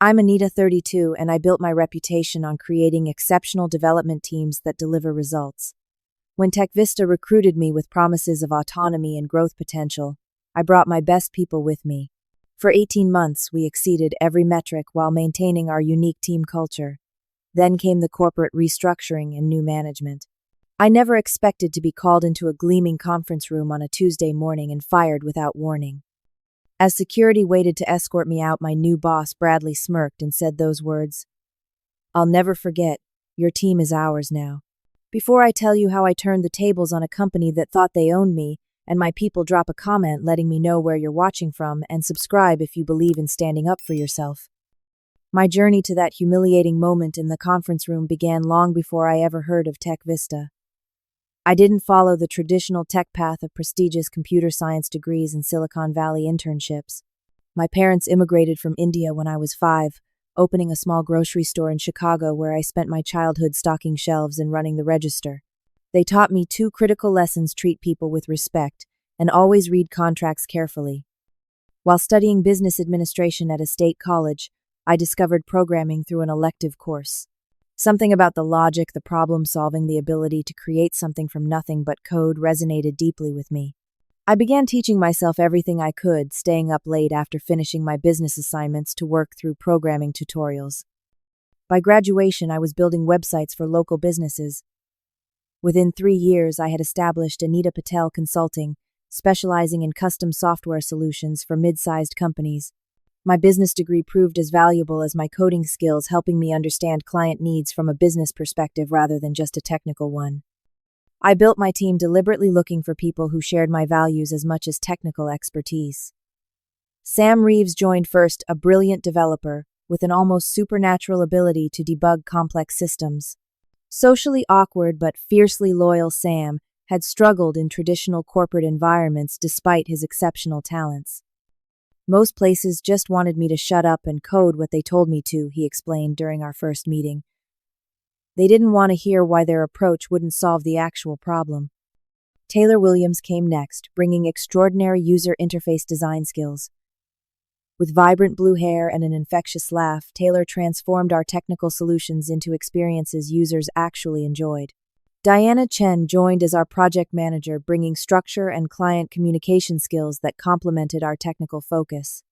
I'm Anita, 32, and I built my reputation on creating exceptional development teams that deliver results. When TechVista recruited me with promises of autonomy and growth potential, I brought my best people with me. For 18 months, we exceeded every metric while maintaining our unique team culture. Then came the corporate restructuring and new management. I never expected to be called into a gleaming conference room on a Tuesday morning and fired without warning. As security waited to escort me out, my new boss, Bradley, smirked and said those words, "I'll never forget, your team is ours now." Before I tell you how I turned the tables on a company that thought they owned me, and my people, drop a comment letting me know where you're watching from and subscribe if you believe in standing up for yourself. My journey to that humiliating moment in the conference room began long before I ever heard of TechVista. I didn't follow the traditional tech path of prestigious computer science degrees and Silicon Valley internships. My parents immigrated from India when I was 5, opening a small grocery store in Chicago where I spent my childhood stocking shelves and running the register. They taught me 2 critical lessons: treat people with respect and always read contracts carefully. While studying business administration at a state college, I discovered programming through an elective course. Something about the logic, the problem-solving, the ability to create something from nothing but code resonated deeply with me. I began teaching myself everything I could, staying up late after finishing my business assignments to work through programming tutorials. By graduation, I was building websites for local businesses. Within 3 years, I had established Anita Patel Consulting, specializing in custom software solutions for mid-sized companies. My business degree proved as valuable as my coding skills, helping me understand client needs from a business perspective rather than just a technical one. I built my team deliberately looking for people who shared my values as much as technical expertise. Sam Reeves joined first, a brilliant developer with an almost supernatural ability to debug complex systems. Socially awkward but fiercely loyal, Sam had struggled in traditional corporate environments despite his exceptional talents. "Most places just wanted me to shut up and code what they told me to," he explained during our first meeting. They didn't want to hear why their approach wouldn't solve the actual problem. Taylor Williams came next, bringing extraordinary user interface design skills. With vibrant blue hair and an infectious laugh, Taylor transformed our technical solutions into experiences users actually enjoyed. Diana Chen joined as our project manager, bringing structure and client communication skills that complemented our technical focus.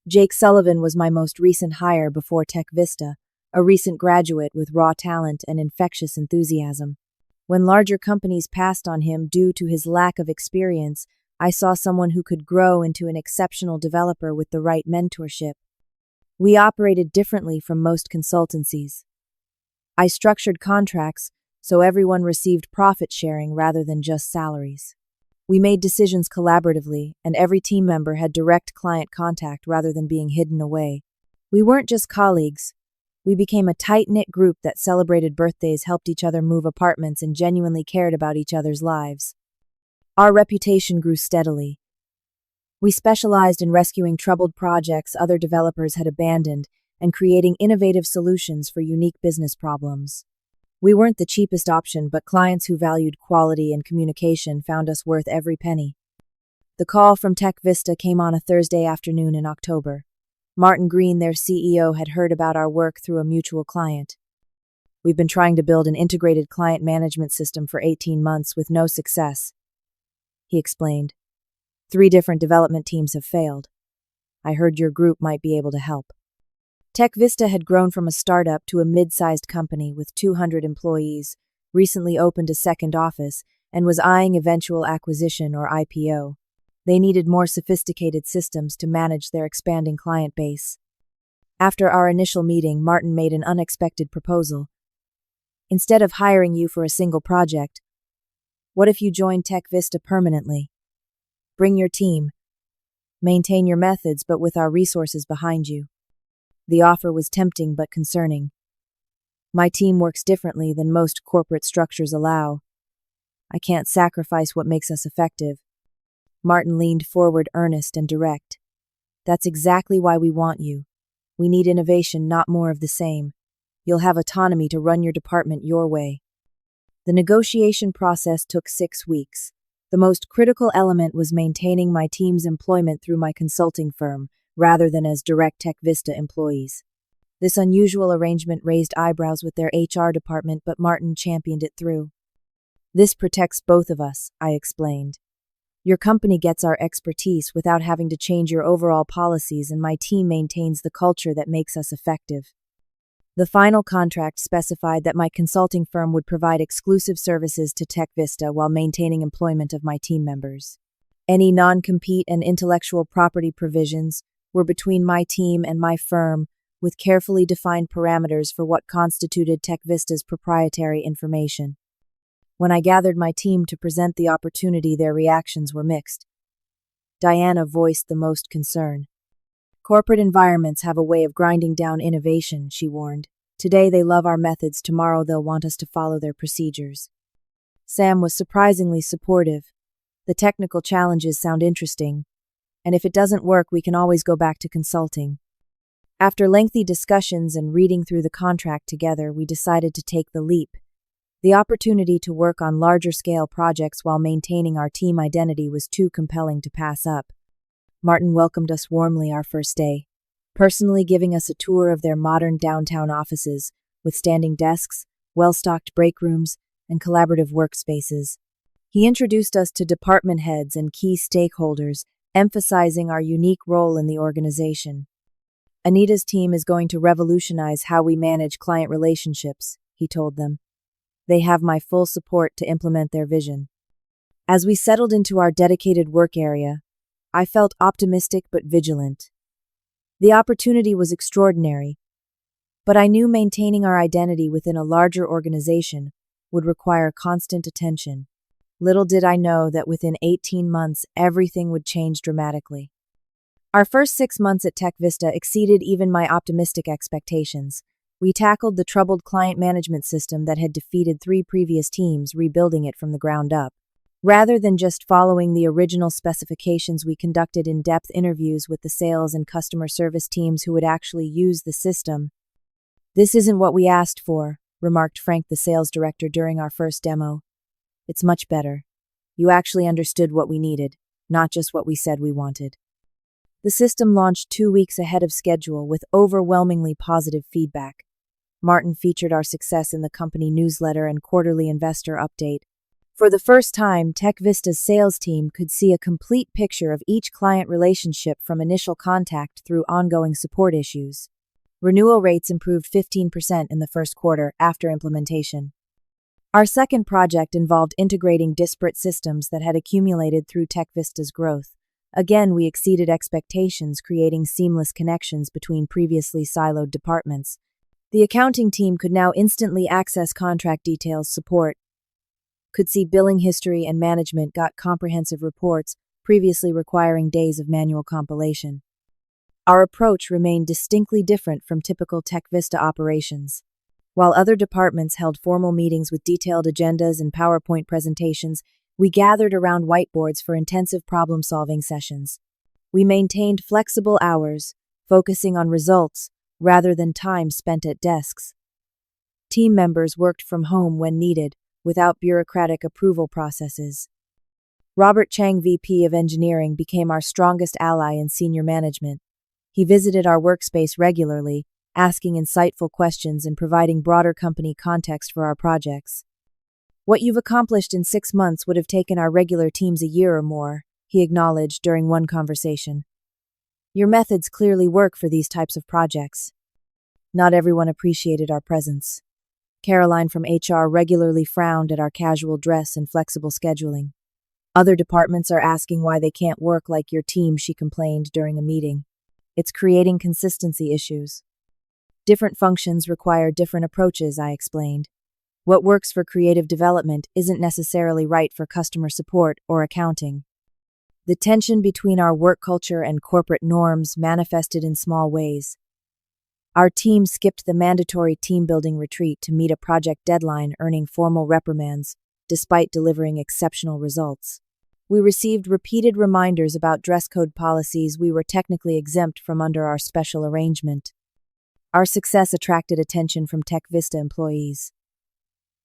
Jake Sullivan was my most recent hire before TechVista, a recent graduate with raw talent and infectious enthusiasm. When larger companies passed on him due to his lack of experience, I saw someone who could grow into an exceptional developer with the right mentorship. We operated differently from most consultancies. I structured contracts so everyone received profit sharing rather than just salaries. We made decisions collaboratively, and every team member had direct client contact rather than being hidden away. We weren't just colleagues. We became a tight-knit group that celebrated birthdays, helped each other move apartments, and genuinely cared about each other's lives. Our reputation grew steadily. We specialized in rescuing troubled projects other developers had abandoned and creating innovative solutions for unique business problems. We weren't the cheapest option, but clients who valued quality and communication found us worth every penny. The call from TechVista came on a Thursday afternoon in October. Martin Green, their CEO, had heard about our work through a mutual client. "We've been trying to build an integrated client management system for 18 months with no success," he explained. "3 different development teams have failed. I heard your group might be able to help." TechVista had grown from a startup to a mid-sized company with 200 employees, recently opened a second office, and was eyeing eventual acquisition or IPO. They needed more sophisticated systems to manage their expanding client base. After our initial meeting, Martin made an unexpected proposal. "Instead of hiring you for a single project, what if you joined TechVista permanently? Bring your team. Maintain your methods, but with our resources behind you." The offer was tempting but concerning. "My team works differently than most corporate structures allow. I can't sacrifice what makes us effective." Martin leaned forward, earnest and direct. "That's exactly why we want you. We need innovation, not more of the same. You'll have autonomy to run your department your way." The negotiation process took 6 weeks. The most critical element was maintaining my team's employment through my consulting firm, rather than as direct TechVista employees. This unusual arrangement raised eyebrows with their HR department, but Martin championed it through. This protects both of us, I explained. Your company gets our expertise without having to change your overall policies, and my team maintains the culture that makes us effective. The final contract specified that my consulting firm would provide exclusive services to TechVista while maintaining employment of my team members. Any non-compete and intellectual property provisions were between my team and my firm, with carefully defined parameters for what constituted TechVista's proprietary information. When I gathered my team to present the opportunity, their reactions were mixed. Diana voiced the most concern. Corporate environments have a way of grinding down innovation, she warned. Today they love our methods, tomorrow they'll want us to follow their procedures. Sam was surprisingly supportive. The technical challenges sound interesting, and if it doesn't work, we can always go back to consulting. After lengthy discussions and reading through the contract together, we decided to take the leap. The opportunity to work on larger-scale projects while maintaining our team identity was too compelling to pass up. Martin welcomed us warmly our first day, personally giving us a tour of their modern downtown offices, with standing desks, well-stocked break rooms, and collaborative workspaces. He introduced us to department heads and key stakeholders, emphasizing our unique role in the organization. Anita's team is going to revolutionize how we manage client relationships, he told them. They have my full support to implement their vision. As we settled into our dedicated work area, I felt optimistic but vigilant. The opportunity was extraordinary, but I knew maintaining our identity within a larger organization would require constant attention. Little did I know that within 18 months, everything would change dramatically. Our first 6 months at TechVista exceeded even my optimistic expectations. We tackled the troubled client management system that had defeated 3 previous teams, rebuilding it from the ground up. Rather than just following the original specifications, we conducted in-depth interviews with the sales and customer service teams who would actually use the system. "This isn't what we asked for," remarked Frank, the sales director, during our first demo. "It's much better. You actually understood what we needed, not just what we said we wanted." The system launched 2 weeks ahead of schedule with overwhelmingly positive feedback. Martin featured our success in the company newsletter and quarterly investor update. For the first time, TechVista's sales team could see a complete picture of each client relationship from initial contact through ongoing support issues. Renewal rates improved 15% in the first quarter after implementation. Our second project involved integrating disparate systems that had accumulated through TechVista's growth. Again, we exceeded expectations, creating seamless connections between previously siloed departments. The accounting team could now instantly access contract details, support, could see billing history, and management got comprehensive reports, previously requiring days of manual compilation. Our approach remained distinctly different from typical TechVista operations. While other departments held formal meetings with detailed agendas and PowerPoint presentations, we gathered around whiteboards for intensive problem-solving sessions. We maintained flexible hours, focusing on results rather than time spent at desks. Team members worked from home when needed, without bureaucratic approval processes. Robert Chang, VP of Engineering, became our strongest ally in senior management. He visited our workspace regularly, asking insightful questions and providing broader company context for our projects. "What you've accomplished in 6 months would have taken our regular teams a year or more," he acknowledged during one conversation. "Your methods clearly work for these types of projects." Not everyone appreciated our presence. Caroline from HR regularly frowned at our casual dress and flexible scheduling. "Other departments are asking why they can't work like your team," she complained during a meeting. "It's creating consistency issues." "Different functions require different approaches," I explained. "What works for creative development isn't necessarily right for customer support or accounting." The tension between our work culture and corporate norms manifested in small ways. Our team skipped the mandatory team-building retreat to meet a project deadline, earning formal reprimands, despite delivering exceptional results. We received repeated reminders about dress code policies we were technically exempt from under our special arrangement. Our success attracted attention from TechVista employees.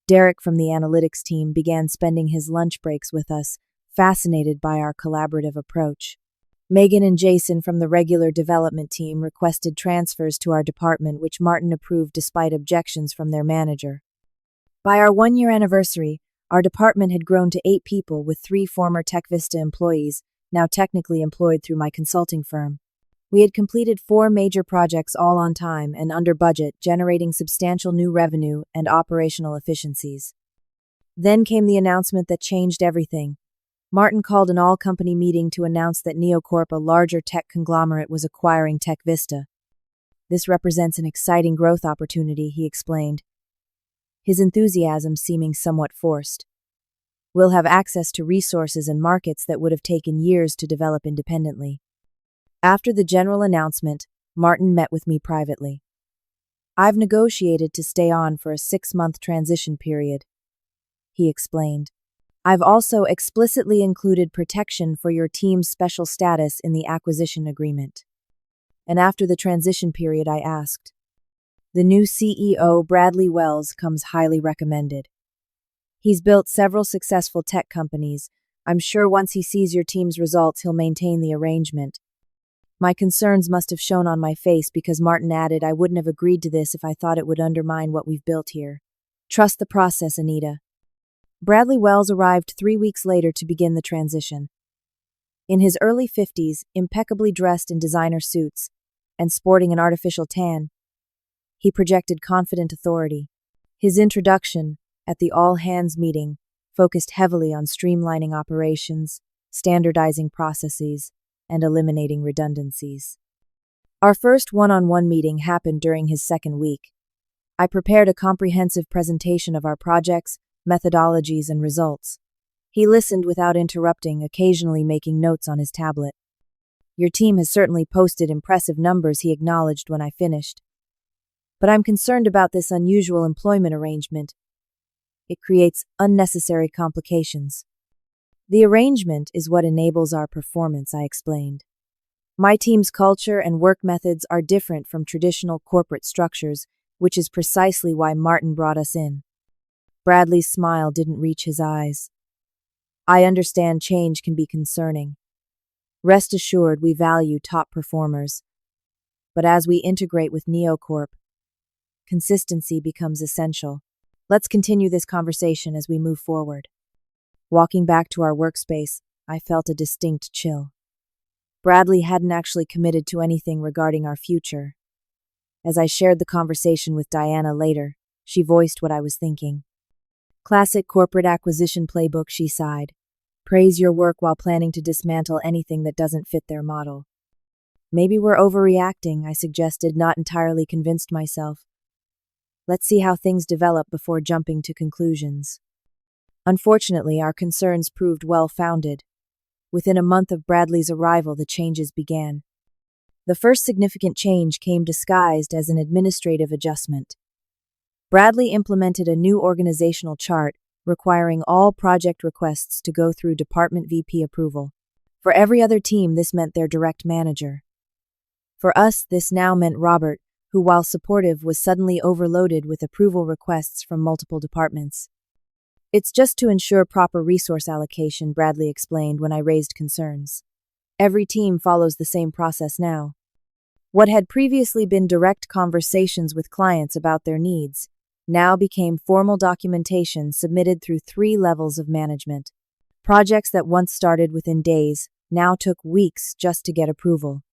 Derek from the analytics team began spending his lunch breaks with us, fascinated by our collaborative approach. Megan and Jason from the regular development team requested transfers to our department, which Martin approved despite objections from their manager. By our 1-year anniversary, our department had grown to 8 people, with 3 former TechVista employees, now technically employed through my consulting firm. We had completed 4 major projects, all on time and under budget, generating substantial new revenue and operational efficiencies. Then came the announcement that changed everything. Martin called an all-company meeting to announce that NeoCorp, a larger tech conglomerate, was acquiring TechVista. This represents an exciting growth opportunity, he explained, his enthusiasm seeming somewhat forced. We'll have access to resources and markets that would have taken years to develop independently. After the general announcement, Martin met with me privately. I've negotiated to stay on for a 6-month transition period, he explained. I've also explicitly included protection for your team's special status in the acquisition agreement. And after the transition period, I asked, the new CEO, Bradley Wells, comes highly recommended. He's built several successful tech companies. I'm sure once he sees your team's results, he'll maintain the arrangement. My concerns must have shown on my face because Martin added, I wouldn't have agreed to this if I thought it would undermine what we've built here. Trust the process, Anita. Bradley Wells arrived 3 weeks later to begin the transition. In his early 50s, impeccably dressed in designer suits, and sporting an artificial tan, he projected confident authority. His introduction, at the all-hands meeting, focused heavily on streamlining operations, standardizing processes, and eliminating redundancies. Our first one-on-one meeting happened during his 2nd week. I prepared a comprehensive presentation of our projects, methodologies, and results. He listened without interrupting, occasionally making notes on his tablet. Your team has certainly posted impressive numbers, he acknowledged when I finished. But I'm concerned about this unusual employment arrangement. It creates unnecessary complications. The arrangement is what enables our performance, I explained. My team's culture and work methods are different from traditional corporate structures, which is precisely why Martin brought us in. Bradley's smile didn't reach his eyes. I understand change can be concerning. Rest assured, we value top performers. But as we integrate with NeoCorp, consistency becomes essential. Let's continue this conversation as we move forward. Walking back to our workspace, I felt a distinct chill. Bradley hadn't actually committed to anything regarding our future. As I shared the conversation with Diana later, she voiced what I was thinking. Classic corporate acquisition playbook, she sighed. Praise your work while planning to dismantle anything that doesn't fit their model. Maybe we're overreacting, I suggested, not entirely convinced myself. Let's see how things develop before jumping to conclusions. Unfortunately, our concerns proved well-founded. Within a month of Bradley's arrival, the changes began. The first significant change came disguised as an administrative adjustment. Bradley implemented a new organizational chart requiring all project requests to go through Department VP approval. For every other team, this meant their direct manager. For us, this now meant Robert, who, while supportive, was suddenly overloaded with approval requests from multiple departments. It's just to ensure proper resource allocation, Bradley explained when I raised concerns. Every team follows the same process now. What had previously been direct conversations with clients about their needs now became formal documentation submitted through 3 levels of management. Projects that once started within days now took weeks just to get approval.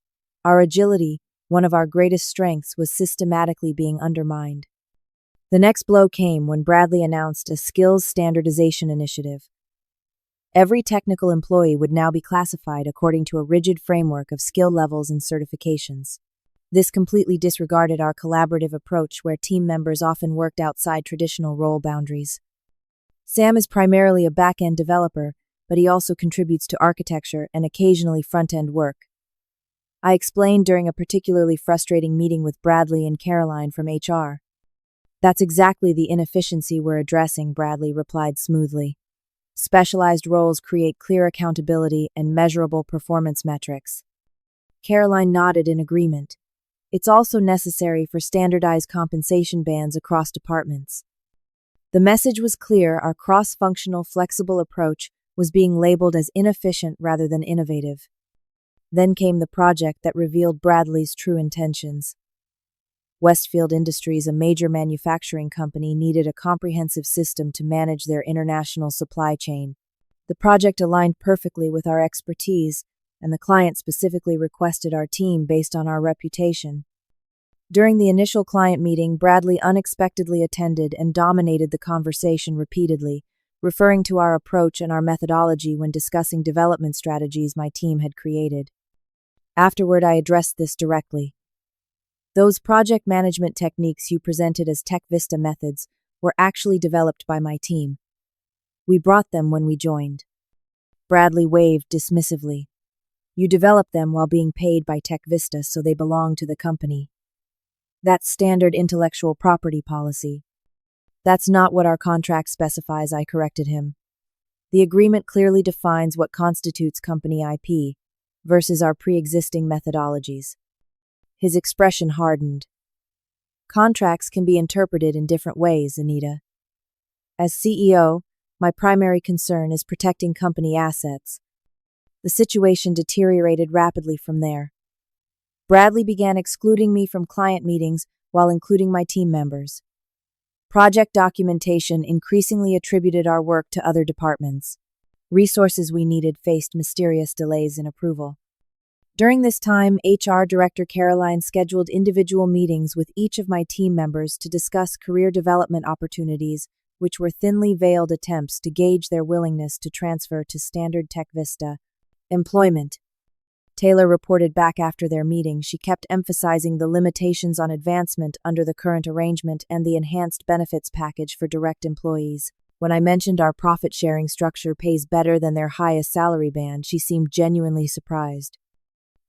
Our agility, one of our greatest strengths, was systematically being undermined. The next blow came when Bradley announced a skills standardization initiative. Every technical employee would now be classified according to a rigid framework of skill levels and certifications. This completely disregarded our collaborative approach, where team members often worked outside traditional role boundaries. Sam is primarily a back-end developer, but he also contributes to architecture and occasionally front-end work. I explained during a particularly frustrating meeting with Bradley and Caroline from HR. That's exactly the inefficiency we're addressing, Bradley replied smoothly. Specialized roles create clear accountability and measurable performance metrics. Caroline nodded in agreement. It's also necessary for standardized compensation bands across departments. The message was clear: our cross-functional, flexible approach was being labeled as inefficient rather than innovative. Then came the project that revealed Bradley's true intentions. Westfield Industries, a major manufacturing company, needed a comprehensive system to manage their international supply chain. The project aligned perfectly with our expertise, and the client specifically requested our team based on our reputation. During the initial client meeting, Bradley unexpectedly attended and dominated the conversation repeatedly, referring to our approach and our methodology when discussing development strategies my team had created. Afterward, I addressed this directly. Those project management techniques you presented as TechVista methods were actually developed by my team. We brought them when we joined. Bradley waved dismissively. You developed them while being paid by TechVista, so they belong to the company. That's standard intellectual property policy. That's not what our contract specifies, I corrected him. The agreement clearly defines what constitutes company IP versus our pre-existing methodologies. His expression hardened. Contracts can be interpreted in different ways, Anita. As CEO, my primary concern is protecting company assets. The situation deteriorated rapidly from there. Bradley began excluding me from client meetings while including my team members. Project documentation increasingly attributed our work to other departments. Resources we needed faced mysterious delays in approval. During this time, HR Director Caroline scheduled individual meetings with each of my team members to discuss career development opportunities, which were thinly veiled attempts to gauge their willingness to transfer to standard TechVista employment. Taylor reported back after their meeting. She kept emphasizing the limitations on advancement under the current arrangement and the enhanced benefits package for direct employees. When I mentioned our profit-sharing structure pays better than their highest salary band, she seemed genuinely surprised.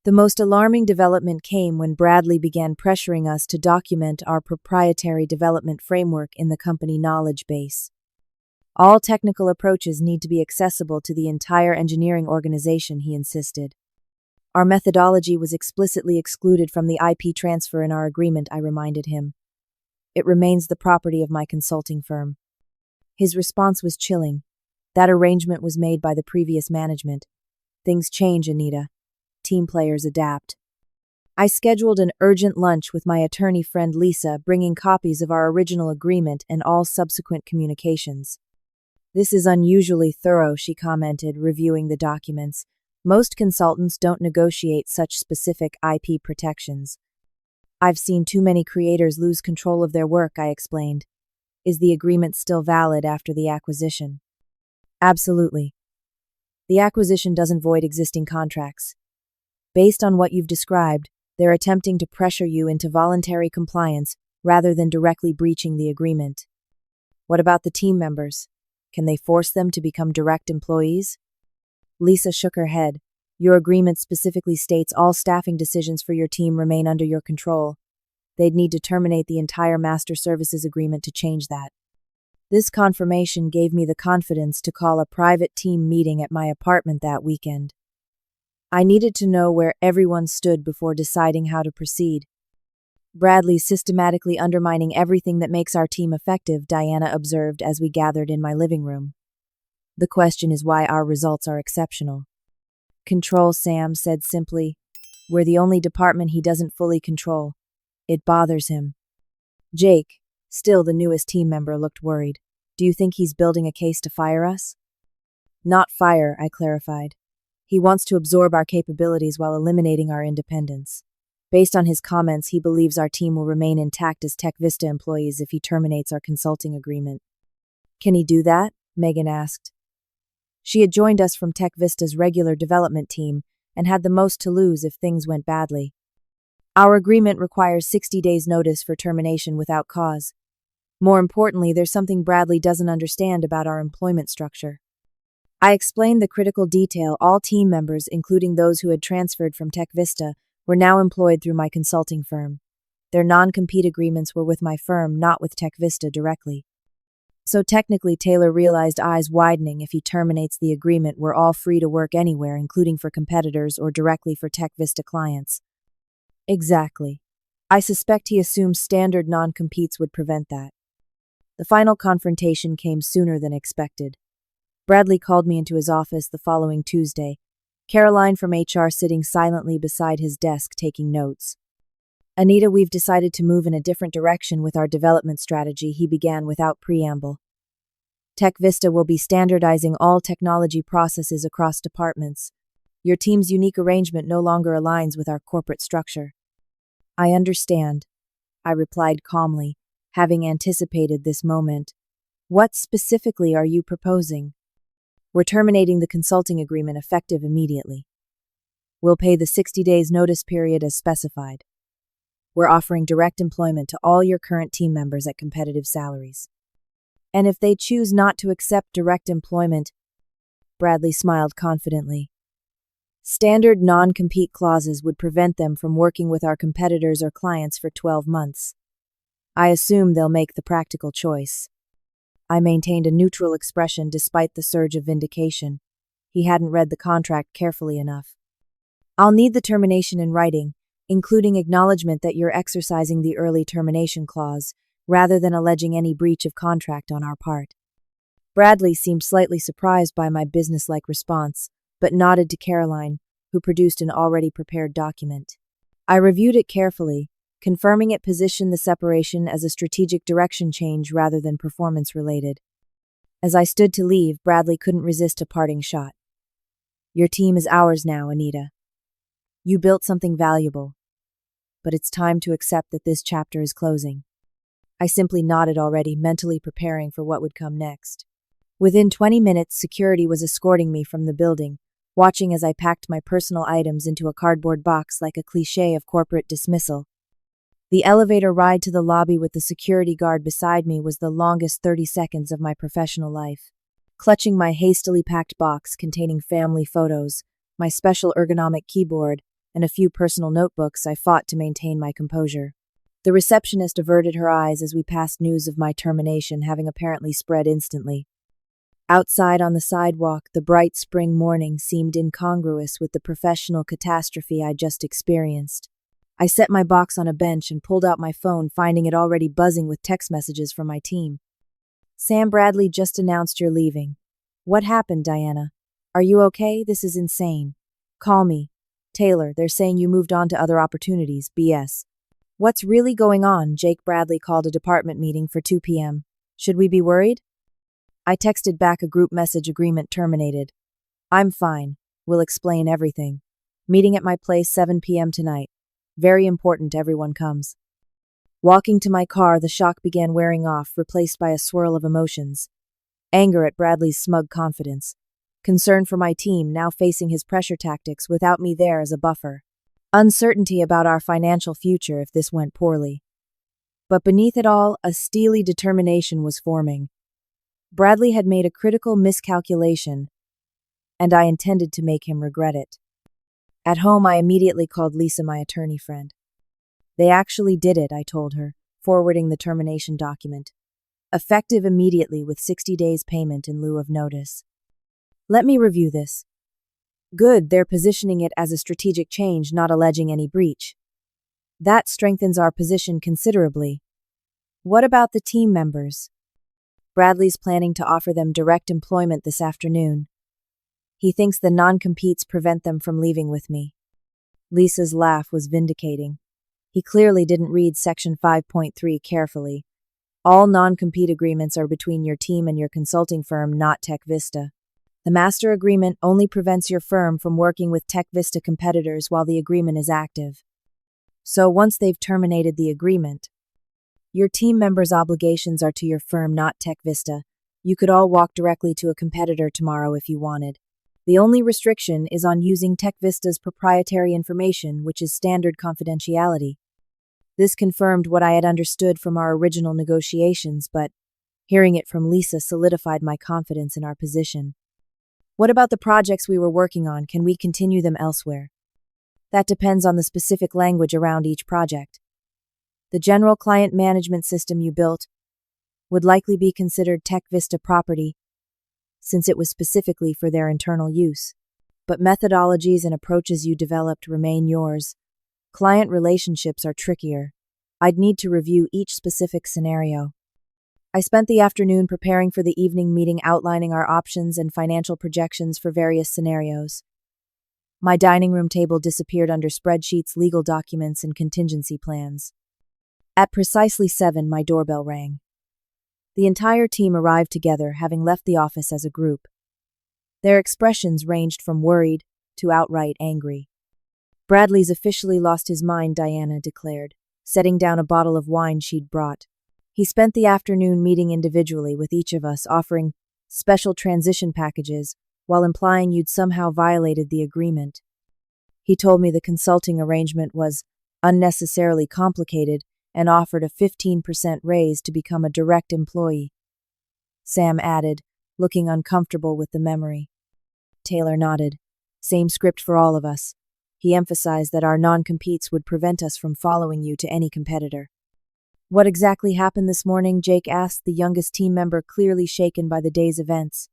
The most alarming development came when Bradley began pressuring us to document our proprietary development framework in the company knowledge base. All technical approaches need to be accessible to the entire engineering organization, he insisted. Our methodology was explicitly excluded from the IP transfer in our agreement, I reminded him. It remains the property of my consulting firm. His response was chilling. That arrangement was made by the previous management. Things change, Anita. Team players adapt. I scheduled an urgent lunch with my attorney friend Lisa, bringing copies of our original agreement and all subsequent communications. This is unusually thorough, she commented, reviewing the documents. Most consultants don't negotiate such specific IP protections. I've seen too many creators lose control of their work, I explained. Is the agreement still valid after the acquisition? Absolutely. The acquisition doesn't void existing contracts. Based on what you've described, they're attempting to pressure you into voluntary compliance rather than directly breaching the agreement. What about the team members? Can they force them to become direct employees? Lisa shook her head. Your agreement specifically states all staffing decisions for your team remain under your control. They'd need to terminate the entire master services agreement to change that. This confirmation gave me the confidence to call a private team meeting at my apartment that weekend. I needed to know where everyone stood before deciding how to proceed. Bradley's systematically undermining everything that makes our team effective, Diana observed as we gathered in my living room. The question is why our results are exceptional. Control, Sam said simply. We're the only department he doesn't fully control. It bothers him. Jake, still the newest team member, looked worried. Do you think he's building a case to fire us? Not fire, I clarified. He wants to absorb our capabilities while eliminating our independence. Based on his comments, he believes our team will remain intact as TechVista employees if he terminates our consulting agreement. Can he do that? Megan asked. She had joined us from TechVista's regular development team and had the most to lose if things went badly. Our agreement requires 60 days' notice for termination without cause. More importantly, there's something Bradley doesn't understand about our employment structure. I explained the critical detail. All team members, including those who had transferred from TechVista, were now employed through my consulting firm. Their non-compete agreements were with my firm, not with TechVista directly. So technically, Taylor realized, eyes widening, if he terminates the agreement, we're all free to work anywhere, including for competitors or directly for TechVista clients. Exactly. I suspect he assumed standard non-competes would prevent that. The final confrontation came sooner than expected. Bradley called me into his office the following Tuesday. Caroline from HR sitting silently beside his desk taking notes. Anita, we've decided to move in a different direction with our development strategy, he began without preamble. TechVista will be standardizing all technology processes across departments. Your team's unique arrangement no longer aligns with our corporate structure. I understand, I replied calmly, having anticipated this moment. What specifically are you proposing? We're terminating the consulting agreement effective immediately. We'll pay the 60 days notice period as specified. We're offering direct employment to all your current team members at competitive salaries. And if they choose not to accept direct employment, Bradley smiled confidently. Standard non-compete clauses would prevent them from working with our competitors or clients for 12 months. I assume they'll make the practical choice. I maintained a neutral expression despite the surge of vindication. He hadn't read the contract carefully enough. I'll need the termination in writing, including acknowledgement that you're exercising the early termination clause, rather than alleging any breach of contract on our part. Bradley seemed slightly surprised by my businesslike response, but nodded to Caroline, who produced an already prepared document. I reviewed it carefully, confirming it positioned the separation as a strategic direction change rather than performance-related. As I stood to leave, Bradley couldn't resist a parting shot. Your team is ours now, Anita. You built something valuable, but it's time to accept that this chapter is closing. I simply nodded already, mentally preparing for what would come next. Within 20 minutes, security was escorting me from the building, watching as I packed my personal items into a cardboard box like a cliché of corporate dismissal. The elevator ride to the lobby with the security guard beside me was the longest 30 seconds of my professional life. Clutching my hastily packed box containing family photos, my special ergonomic keyboard, and a few personal notebooks, I fought to maintain my composure. The receptionist averted her eyes as we passed news of my termination having apparently spread instantly. Outside on the sidewalk, the bright spring morning seemed incongruous with the professional catastrophe I'd just experienced. I set my box on a bench and pulled out my phone, finding it already buzzing with text messages from my team. Sam, Bradley just announced you're leaving. What happened, Diana? Are you okay? This is insane. Call me. Taylor, they're saying you moved on to other opportunities. BS. What's really going on? Jake Bradley called a department meeting for 2 p.m. Should we be worried? I texted back a group message, agreement terminated. I'm fine. We'll explain everything. Meeting at my place 7 p.m. tonight. Very important everyone comes. Walking to my car, the shock began wearing off, replaced by a swirl of emotions. Anger at Bradley's smug confidence. Concern for my team now facing his pressure tactics without me there as a buffer. Uncertainty about our financial future if this went poorly. But beneath it all, a steely determination was forming. Bradley had made a critical miscalculation, and I intended to make him regret it. At home, I immediately called Lisa, my attorney friend. They actually did it, I told her, forwarding the termination document. Effective immediately with 60 days payment in lieu of notice. Let me review this. Good, they're positioning it as a strategic change, not alleging any breach. That strengthens our position considerably. What about the team members? Bradley's planning to offer them direct employment this afternoon. He thinks the non-competes prevent them from leaving with me. Lisa's laugh was vindicating. He clearly didn't read Section 5.3 carefully. All non-compete agreements are between your team and your consulting firm, not TechVista. The master agreement only prevents your firm from working with TechVista competitors while the agreement is active. So once they've terminated the agreement, your team members' obligations are to your firm, not TechVista. You could all walk directly to a competitor tomorrow if you wanted. The only restriction is on using TechVista's proprietary information, which is standard confidentiality. This confirmed what I had understood from our original negotiations, but hearing it from Lisa solidified my confidence in our position. What about the projects we were working on? Can we continue them elsewhere? That depends on the specific language around each project. The general client management system you built would likely be considered TechVista property, since it was specifically for their internal use. But methodologies and approaches you developed remain yours. Client relationships are trickier. I'd need to review each specific scenario. I spent the afternoon preparing for the evening meeting, outlining our options and financial projections for various scenarios. My dining room table disappeared under spreadsheets, legal documents, and contingency plans. At precisely 7, my doorbell rang. The entire team arrived together, having left the office as a group. Their expressions ranged from worried to outright angry. "Bradley's officially lost his mind," Diana declared, setting down a bottle of wine she'd brought. "He spent the afternoon meeting individually with each of us, offering special transition packages, while implying you'd somehow violated the agreement. He told me the consulting arrangement was unnecessarily complicated and offered a 15% raise to become a direct employee," Sam added, looking uncomfortable with the memory. Taylor nodded. "Same script for all of us." He emphasized that our non-competes would prevent us from following you to any competitor. "What exactly happened this morning?" Jake asked, the youngest team member, clearly shaken by the day's events.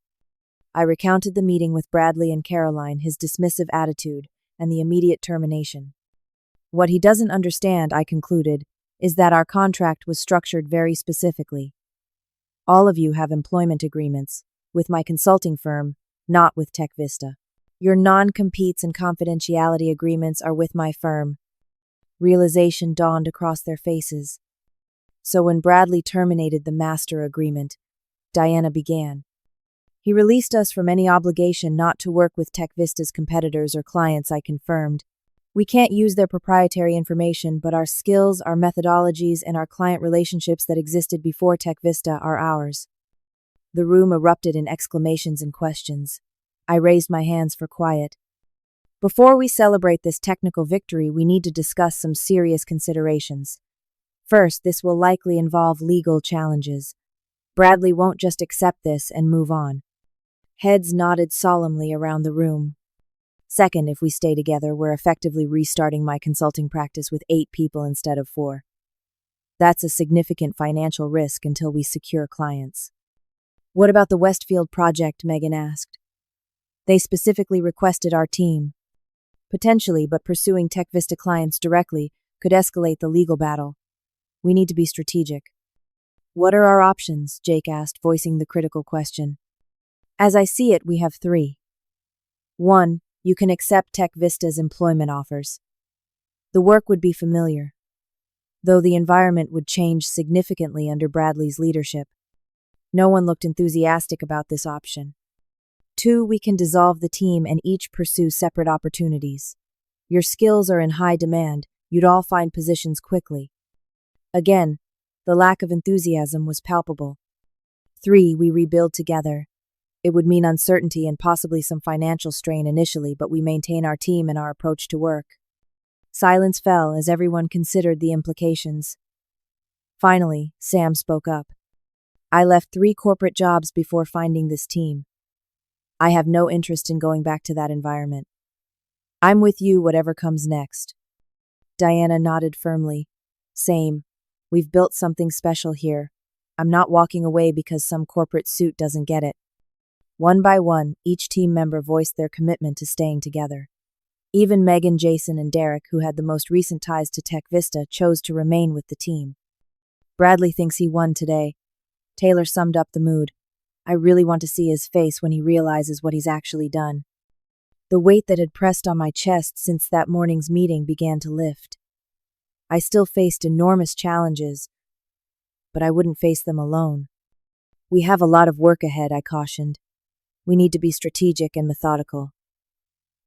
I recounted the meeting with Bradley and Caroline, his dismissive attitude, and the immediate termination. "What he doesn't understand," I concluded, "is that our contract was structured very specifically. All of you have employment agreements, with my consulting firm, not with TechVista. Your non-competes and confidentiality agreements are with my firm." Realization dawned across their faces. So when Bradley terminated the master agreement, Diana began. "He released us from any obligation not to work with TechVista's competitors or clients," I confirmed. "We can't use their proprietary information, but our skills, our methodologies, and our client relationships that existed before TechVista are ours." The room erupted in exclamations and questions. I raised my hands for quiet. "Before we celebrate this technical victory, we need to discuss some serious considerations. First, this will likely involve legal challenges. Bradley won't just accept this and move on." Heads nodded solemnly around the room. "Second, if we stay together, we're effectively restarting my consulting practice with 8 people instead of 4. That's a significant financial risk until we secure clients." "What about the Westfield project?" Megan asked. "They specifically requested our team." "Potentially, but pursuing TechVista clients directly could escalate the legal battle. We need to be strategic." "What are our options?" Jake asked, voicing the critical question. "As I see it, we have 3. 1. You can accept TechVista's employment offers. The work would be familiar, though the environment would change significantly under Bradley's leadership." No one looked enthusiastic about this option. 2. We can dissolve the team and each pursue separate opportunities. Your skills are in high demand, you'd all find positions quickly. Again, the lack of enthusiasm was palpable. 3. We rebuild together. It would mean uncertainty and possibly some financial strain initially, but we maintain our team and our approach to work. Silence fell as everyone considered the implications. Finally, Sam spoke up. "I left 3 corporate jobs before finding this team. I have no interest in going back to that environment. I'm with you whatever comes next." Diana nodded firmly. "Same. We've built something special here. I'm not walking away because some corporate suit doesn't get it." One by one, each team member voiced their commitment to staying together. Even Megan, Jason, and Derek, who had the most recent ties to TechVista, chose to remain with the team. "Bradley thinks he won today." Taylor summed up the mood. "I really want to see his face when he realizes what he's actually done." The weight that had pressed on my chest since that morning's meeting began to lift. I still faced enormous challenges, but I wouldn't face them alone. "We have a lot of work ahead," I cautioned. "We need to be strategic and methodical.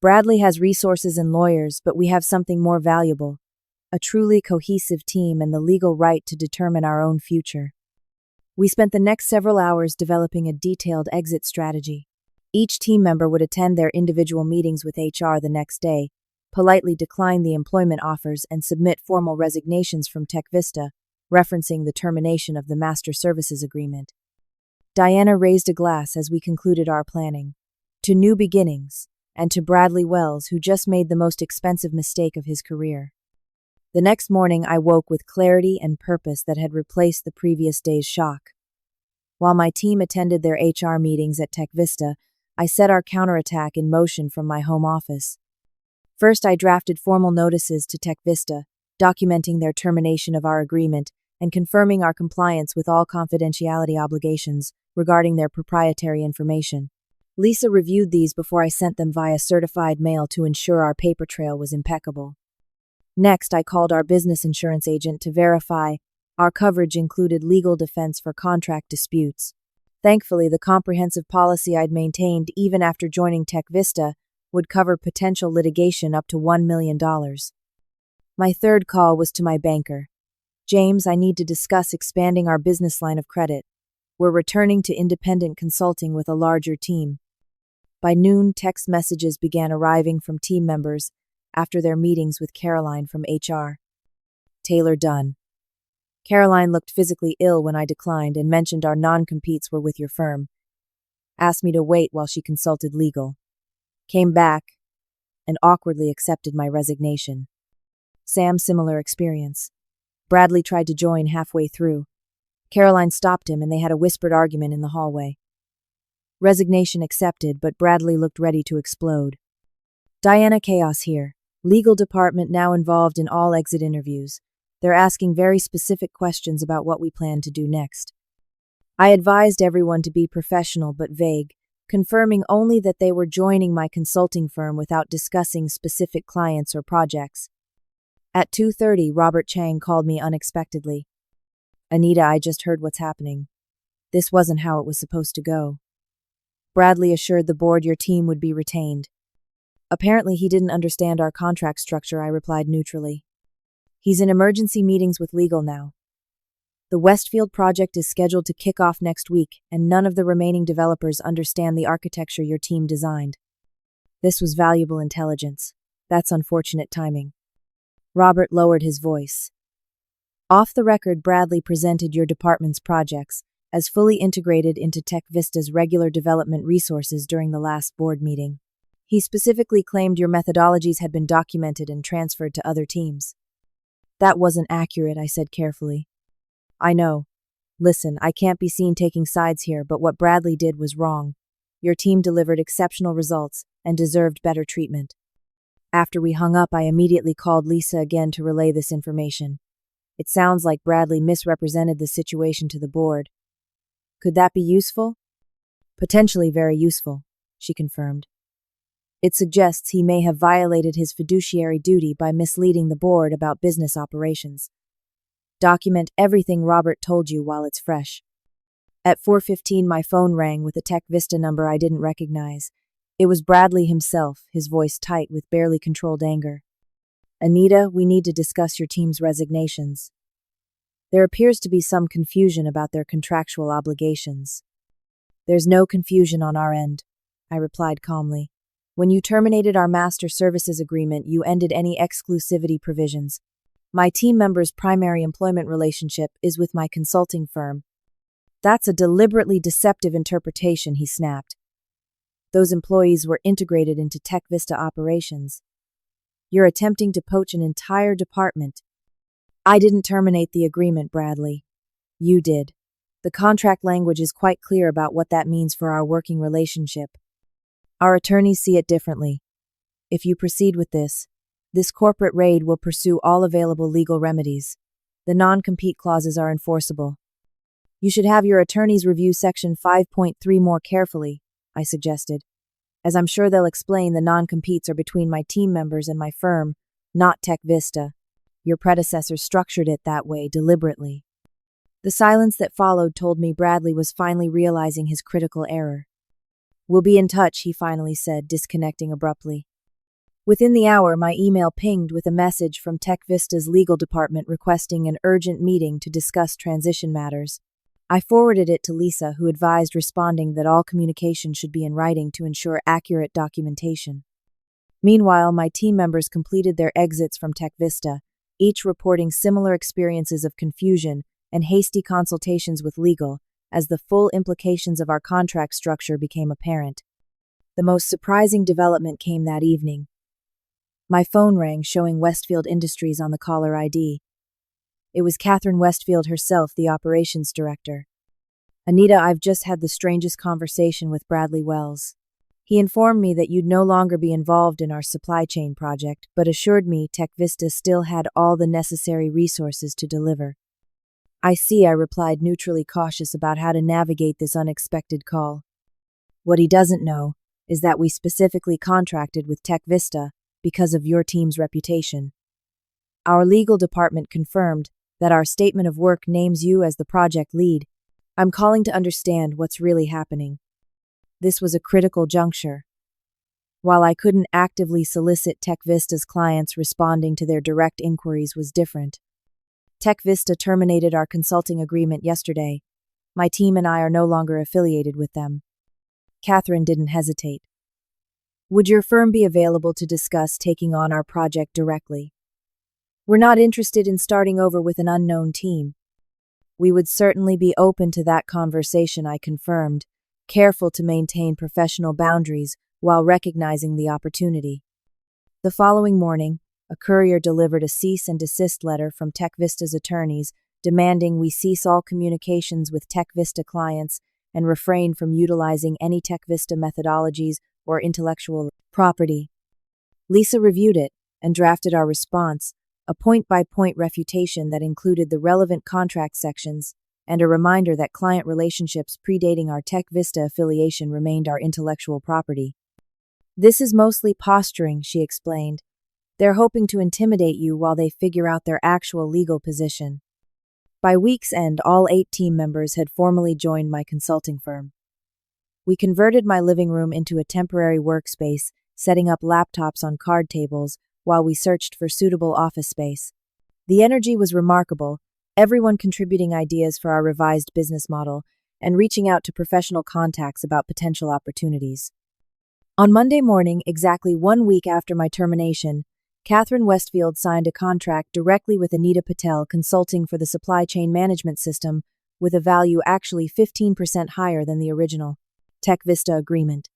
Bradley has resources and lawyers, but we have something more valuable, a truly cohesive team and the legal right to determine our own future." We spent the next several hours developing a detailed exit strategy. Each team member would attend their individual meetings with HR the next day, politely decline the employment offers, and submit formal resignations from TechVista, referencing the termination of the Master Services Agreement. Diana raised a glass as we concluded our planning. To new beginnings, and to Bradley Wells, who just made the most expensive mistake of his career. The next morning I woke with clarity and purpose that had replaced the previous day's shock. While my team attended their HR meetings at TechVista, I set our counterattack in motion from my home office. First, I drafted formal notices to TechVista, documenting their termination of our agreement and confirming our compliance with all confidentiality obligations regarding their proprietary information. Lisa reviewed these before I sent them via certified mail to ensure our paper trail was impeccable. Next, I called our business insurance agent to verify our coverage included legal defense for contract disputes. Thankfully, the comprehensive policy I'd maintained even after joining TechVista would cover potential litigation up to $1 million. My third call was to my banker. James, I need to discuss expanding our business line of credit. We're returning to independent consulting with a larger team. By noon, text messages began arriving from team members after their meetings with Caroline from HR. Taylor done. Caroline looked physically ill when I declined and mentioned our non-competes were with your firm. Asked me to wait while she consulted legal. Came back and awkwardly accepted my resignation. Sam, similar experience. Bradley tried to join halfway through. Caroline stopped him and they had a whispered argument in the hallway. Resignation accepted, but Bradley looked ready to explode. Diana, chaos here. Legal department now involved in all exit interviews. They're asking very specific questions about what we plan to do next. I advised everyone to be professional but vague, confirming only that they were joining my consulting firm without discussing specific clients or projects. At 2:30, Robert Chang called me unexpectedly. Anita, I just heard what's happening. This wasn't how it was supposed to go. Bradley assured the board your team would be retained. Apparently he didn't understand our contract structure, I replied neutrally. He's in emergency meetings with legal now. The Westfield project is scheduled to kick off next week, and none of the remaining developers understand the architecture your team designed. This was valuable intelligence. That's unfortunate timing. Robert lowered his voice. Off the record, Bradley presented your department's projects as fully integrated into TechVista's regular development resources during the last board meeting. He specifically claimed your methodologies had been documented and transferred to other teams. That wasn't accurate, I said carefully. I know. Listen, I can't be seen taking sides here, but what Bradley did was wrong. Your team delivered exceptional results and deserved better treatment. After we hung up, I immediately called Lisa again to relay this information. It sounds like Bradley misrepresented the situation to the board. Could that be useful? Potentially very useful, she confirmed. It suggests he may have violated his fiduciary duty by misleading the board about business operations. Document everything Robert told you while it's fresh. At 4:15, my phone rang with a TechVista number I didn't recognize. It was Bradley himself, his voice tight with barely controlled anger. Anita, we need to discuss your team's resignations. There appears to be some confusion about their contractual obligations. There's no confusion on our end, I replied calmly. When you terminated our master services agreement, you ended any exclusivity provisions. My team member's primary employment relationship is with my consulting firm. That's a deliberately deceptive interpretation, he snapped. Those employees were integrated into TechVista operations. You're attempting to poach an entire department. I didn't terminate the agreement, Bradley. You did. The contract language is quite clear about what that means for our working relationship. Our attorneys see it differently. If you proceed with this corporate raid will pursue all available legal remedies. The non-compete clauses are enforceable. You should have your attorneys review Section 5.3 more carefully, I suggested, as I'm sure they'll explain the non-competes are between my team members and my firm, not TechVista. Your predecessor structured it that way deliberately. The silence that followed told me Bradley was finally realizing his critical error. We'll be in touch, he finally said, disconnecting abruptly. Within the hour, my email pinged with a message from TechVista's legal department requesting an urgent meeting to discuss transition matters. I forwarded it to Lisa, who advised responding that all communication should be in writing to ensure accurate documentation. Meanwhile, my team members completed their exits from TechVista, each reporting similar experiences of confusion and hasty consultations with legal, as the full implications of our contract structure became apparent. The most surprising development came that evening. My phone rang, showing Westfield Industries on the caller ID. It was Catherine Westfield herself, the operations director. Anita, I've just had the strangest conversation with Bradley Wells. He informed me that you'd no longer be involved in our supply chain project, but assured me TechVista still had all the necessary resources to deliver. I see, I replied, neutrally cautious about how to navigate this unexpected call. What he doesn't know is that we specifically contracted with TechVista because of your team's reputation. Our legal department confirmed that our statement of work names you as the project lead. I'm calling to understand what's really happening. This was a critical juncture. While I couldn't actively solicit TechVista's clients, responding to their direct inquiries was different. TechVista terminated our consulting agreement yesterday. My team and I are no longer affiliated with them. Catherine didn't hesitate. Would your firm be available to discuss taking on our project directly? We're not interested in starting over with an unknown team. We would certainly be open to that conversation, I confirmed, careful to maintain professional boundaries while recognizing the opportunity. The following morning, a courier delivered a cease and desist letter from TechVista's attorneys demanding we cease all communications with TechVista clients and refrain from utilizing any TechVista methodologies or intellectual property. Lisa reviewed it and drafted our response, a point-by-point refutation that included the relevant contract sections and a reminder that client relationships predating our TechVista affiliation remained our intellectual property. This is mostly posturing, she explained. They're hoping to intimidate you while they figure out their actual legal position. By week's end, all 8 team members had formally joined my consulting firm. We converted my living room into a temporary workspace, setting up laptops on card tables while we searched for suitable office space. The energy was remarkable, everyone contributing ideas for our revised business model and reaching out to professional contacts about potential opportunities. On Monday morning, exactly 1 week after my termination, Catherine Westfield signed a contract directly with Anita Patel Consulting for the supply chain management system, with a value actually 15% higher than the original TechVista agreement.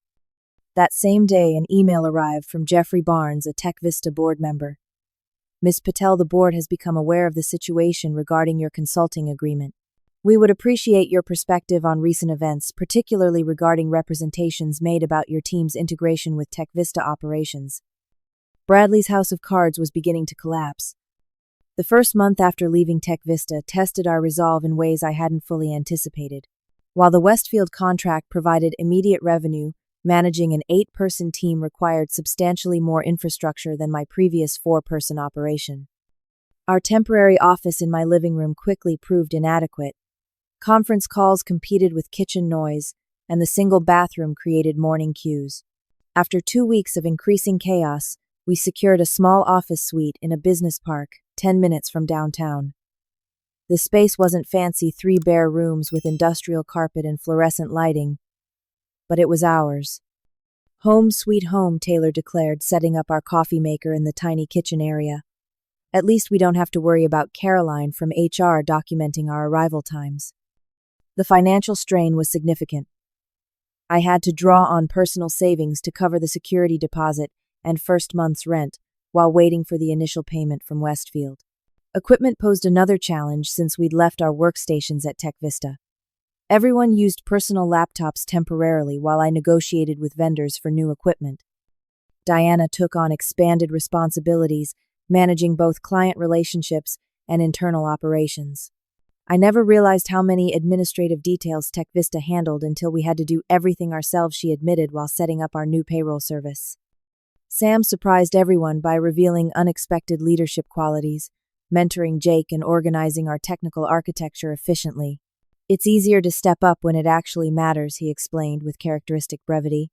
That same day, an email arrived from Jeffrey Barnes, a TechVista board member. Ms. Patel, the board has become aware of the situation regarding your consulting agreement. We would appreciate your perspective on recent events, particularly regarding representations made about your team's integration with TechVista operations. Bradley's house of cards was beginning to collapse. The first month after leaving TechVista tested our resolve in ways I hadn't fully anticipated. While the Westfield contract provided immediate revenue, managing an 8-person team required substantially more infrastructure than my previous 4-person operation. Our temporary office in my living room quickly proved inadequate. Conference calls competed with kitchen noise, and the single bathroom created morning queues. After 2 weeks of increasing chaos, we secured a small office suite in a business park, 10 minutes from downtown. The space wasn't fancy 3 bare rooms with industrial carpet and fluorescent lighting, but it was ours. Home sweet home, Taylor declared, setting up our coffee maker in the tiny kitchen area. At least we don't have to worry about Caroline from HR documenting our arrival times. The financial strain was significant. I had to draw on personal savings to cover the security deposit and first month's rent while waiting for the initial payment from Westfield. Equipment posed another challenge since we'd left our workstations at TechVista. Everyone used personal laptops temporarily while I negotiated with vendors for new equipment. Diana took on expanded responsibilities, managing both client relationships and internal operations. I never realized how many administrative details TechVista handled until we had to do everything ourselves, she admitted while setting up our new payroll service. Sam surprised everyone by revealing unexpected leadership qualities, mentoring Jake and organizing our technical architecture efficiently. It's easier to step up when it actually matters, he explained with characteristic brevity.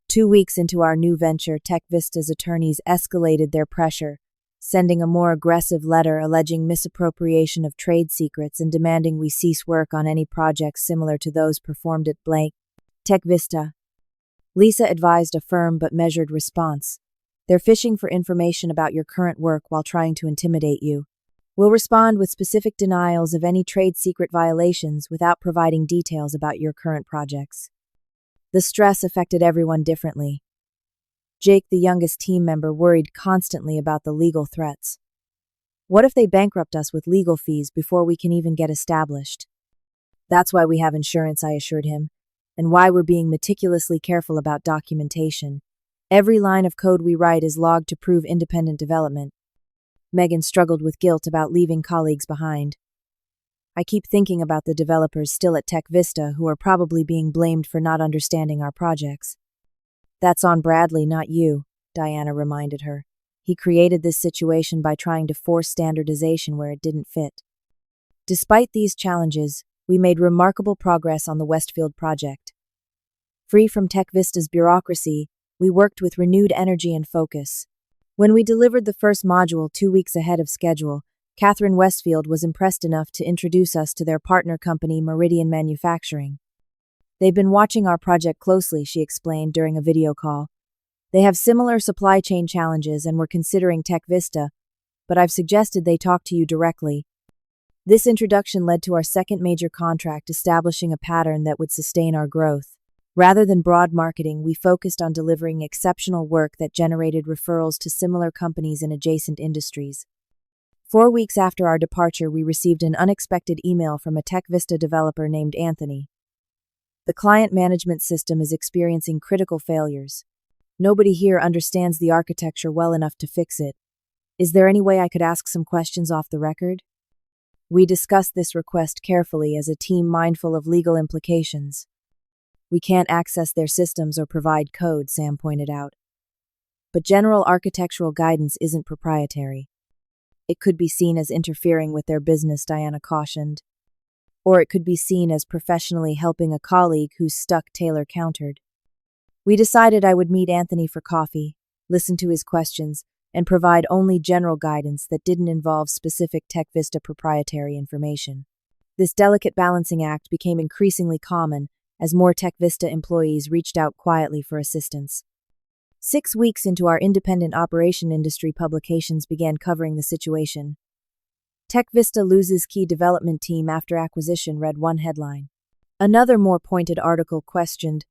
2 weeks into our new venture, TechVista's attorneys escalated their pressure, sending a more aggressive letter alleging misappropriation of trade secrets and demanding we cease work on any projects similar to those performed at blank TechVista. Lisa advised a firm but measured response. They're fishing for information about your current work while trying to intimidate you. We'll respond with specific denials of any trade secret violations without providing details about your current projects. The stress affected everyone differently. Jake, the youngest team member, worried constantly about the legal threats. What if they bankrupt us with legal fees before we can even get established? That's why we have insurance, I assured him, and why we're being meticulously careful about documentation. Every line of code we write is logged to prove independent development. Megan struggled with guilt about leaving colleagues behind. I keep thinking about the developers still at TechVista who are probably being blamed for not understanding our projects. That's on Bradley, not you, Diana reminded her. He created this situation by trying to force standardization where it didn't fit. Despite these challenges, we made remarkable progress on the Westfield project. Free from TechVista's bureaucracy, we worked with renewed energy and focus. When we delivered the first module 2 weeks ahead of schedule, Catherine Westfield was impressed enough to introduce us to their partner company, Meridian Manufacturing. They've been watching our project closely, she explained during a video call. They have similar supply chain challenges and were considering TechVista, but I've suggested they talk to you directly. This introduction led to our second major contract, establishing a pattern that would sustain our growth. Rather than broad marketing, we focused on delivering exceptional work that generated referrals to similar companies in adjacent industries. 4 weeks after our departure, we received an unexpected email from a TechVista developer named Anthony. The client management system is experiencing critical failures. Nobody here understands the architecture well enough to fix it. Is there any way I could ask some questions off the record? We discussed this request carefully as a team, mindful of legal implications. We can't access their systems or provide code, Sam pointed out. But general architectural guidance isn't proprietary. It could be seen as interfering with their business, Diana cautioned. Or it could be seen as professionally helping a colleague who's stuck, Taylor countered. We decided I would meet Anthony for coffee, listen to his questions, and provide only general guidance that didn't involve specific TechVista proprietary information. This delicate balancing act became increasingly common as more TechVista employees reached out quietly for assistance. 6 weeks into our independent operation, industry publications began covering the situation. TechVista loses key development team after acquisition, read one headline. Another more pointed article questioned,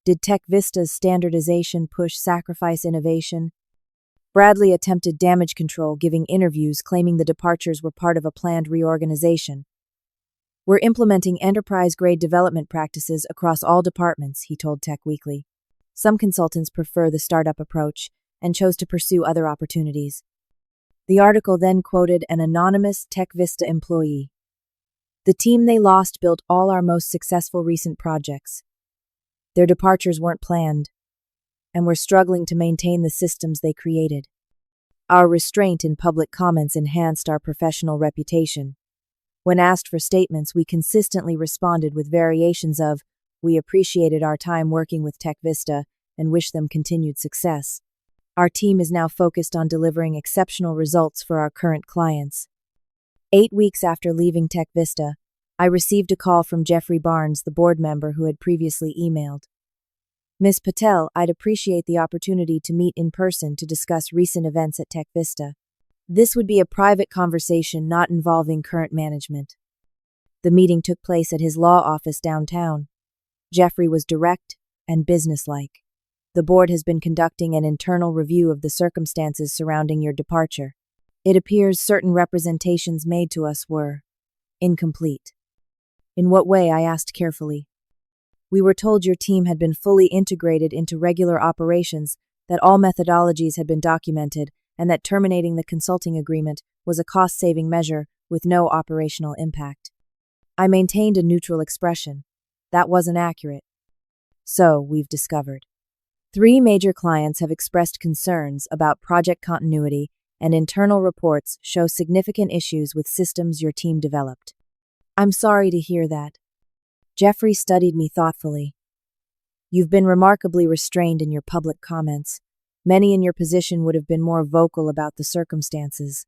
did TechVista's standardization push sacrifice innovation? Bradley attempted damage control, giving interviews claiming the departures were part of a planned reorganization. We're implementing enterprise-grade development practices across all departments, he told Tech Weekly. Some consultants prefer the startup approach and chose to pursue other opportunities. The article then quoted an anonymous TechVista employee. The team they lost built all our most successful recent projects. Their departures weren't planned, and we're struggling to maintain the systems they created. Our restraint in public comments enhanced our professional reputation. When asked for statements, we consistently responded with variations of, we appreciated our time working with TechVista and wish them continued success. Our team is now focused on delivering exceptional results for our current clients. 8 weeks after leaving TechVista, I received a call from Jeffrey Barnes, the board member who had previously emailed. Ms. Patel, I'd appreciate the opportunity to meet in person to discuss recent events at TechVista. This would be a private conversation not involving current management. The meeting took place at his law office downtown. Jeffrey was direct and businesslike. The board has been conducting an internal review of the circumstances surrounding your departure. It appears certain representations made to us were incomplete. In what way? I asked carefully. We were told your team had been fully integrated into regular operations, that all methodologies had been documented, and that terminating the consulting agreement was a cost-saving measure with no operational impact. I maintained a neutral expression. That wasn't accurate. So, we've discovered. 3 major clients have expressed concerns about project continuity, and internal reports show significant issues with systems your team developed. I'm sorry to hear that. Jeffrey studied me thoughtfully. You've been remarkably restrained in your public comments. Many in your position would have been more vocal about the circumstances.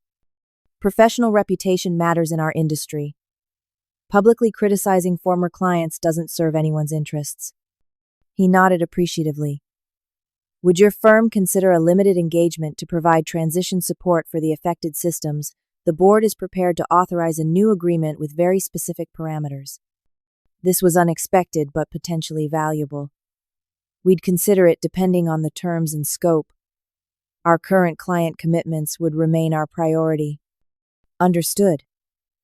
Professional reputation matters in our industry. Publicly criticizing former clients doesn't serve anyone's interests. He nodded appreciatively. Would your firm consider a limited engagement to provide transition support for the affected systems? The board is prepared to authorize a new agreement with very specific parameters. This was unexpected but potentially valuable. We'd consider it depending on the terms and scope. Our current client commitments would remain our priority. Understood.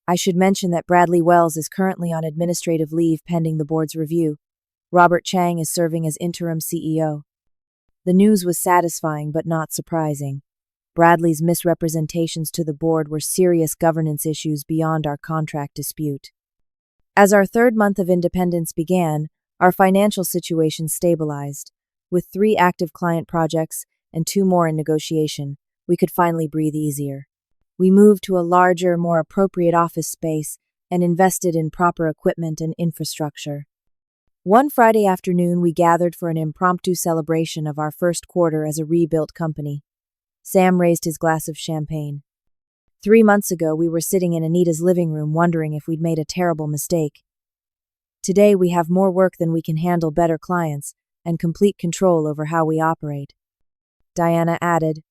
I should mention that Bradley Wells is currently on administrative leave pending the board's review. Robert Chang is serving as interim CEO. The news was satisfying but not surprising. Bradley's misrepresentations to the board were serious governance issues beyond our contract dispute. As our third month of independence began, our financial situation stabilized. With 3 active client projects and 2 more in negotiation, we could finally breathe easier. We moved to a larger, more appropriate office space and invested in proper equipment and infrastructure. One Friday afternoon, we gathered for an impromptu celebration of our first quarter as a rebuilt company. Sam raised his glass of champagne. 3 months ago, we were sitting in Anita's living room wondering if we'd made a terrible mistake. Today, we have more work than we can handle, better clients, and complete control over how we operate. Diana added,